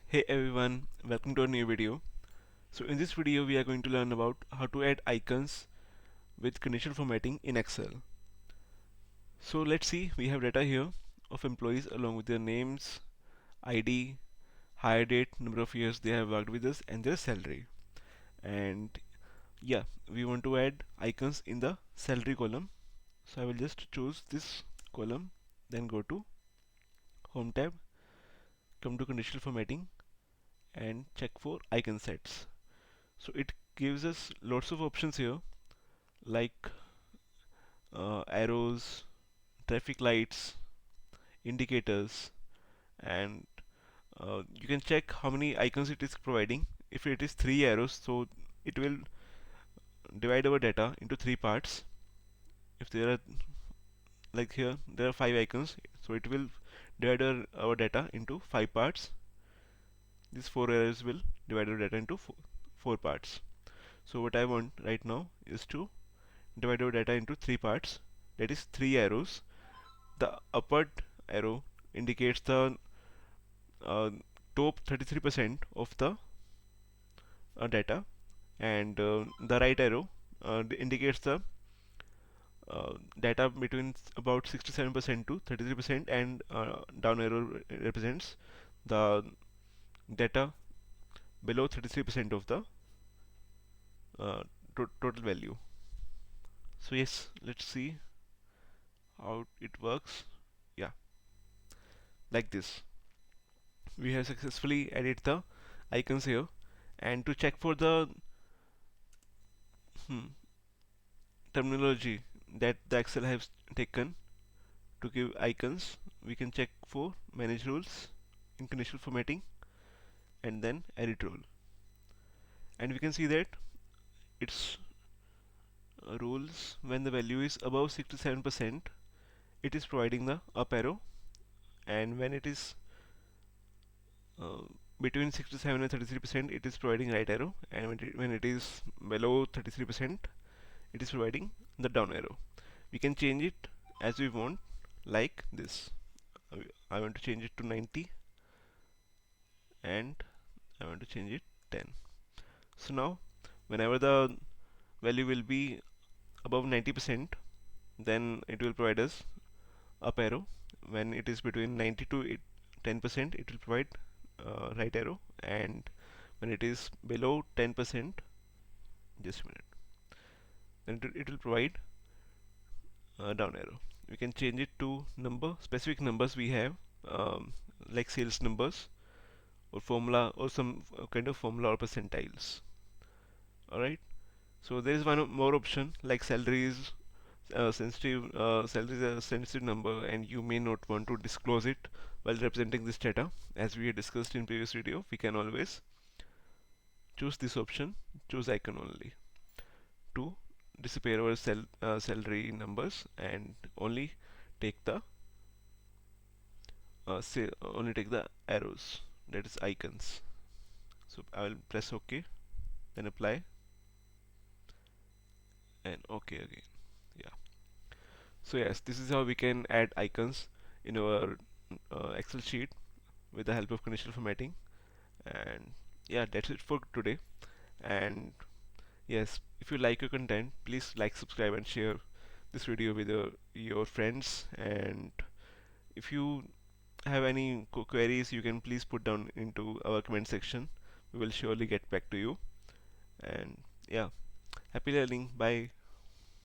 Hey everyone, welcome to a new video. So in this video we are going to learn about how to add icons with conditional formatting in Excel. So let's see, we have data here of employees along with their names, ID, hire date, number of years they have worked with us and their salary. And yeah, we want to add icons in the salary column. So I will just choose this column, then go to Home tab, come to conditional formatting and check for icon sets. So it gives us lots of options here like arrows, traffic lights, indicators, and you can check how many icons it is providing. If it is three arrows, so it will divide our data into three parts. If there are, like here, there are five icons, so it will divide our data into five parts. These four arrows will divide our data into four parts. So what I want right now is to divide our data into three parts. That is three arrows. The upward arrow indicates the uh, top 33% of the data, and the right arrow indicates the data between about 67% to 33%, and down arrow represents the data below 33% of the total value. So yes, let's see how it works. Yeah, like this. We have successfully added the icons here, and to check for the hmm, terminology that the Excel has taken to give icons, we can check for manage rules in conditional formatting and then edit rule. And we can see that its rules, when the value is above 67%, it is providing the up arrow, and when it is uh, between 67 and 33%, it is providing right arrow, and when it is below 33%, it is providing the down arrow. We can change it as we want, like this. I want to change it to 90, and I want to change it 10. So now whenever the value will be above 90%, then it will provide us up arrow. When it is between 90 to 10%, it will provide right arrow, and when it is below 10%, just a minute, then it will provide down arrow. We can change it to specific numbers we have, um, like sales numbers or formula or some kind of formula or percentiles. Alright, so there is one more option like salaries. Salary is a sensitive number, and you may not want to disclose it while representing this data. As we had discussed in previous video, we can always choose this option, choose icon only, to disappear our salary numbers and only take the only take the arrows, that is icons. So I will press OK, then apply, and OK again. Yeah. So yes, this is how we can add icons in our Excel sheet with the help of conditional formatting. And yeah, that's it for today. And yes, if you like your content, please like, subscribe, and share this video with your friends. And if you have any queries, you can please put down into our comment section. We will surely get back to you. And yeah, happy learning. Bye.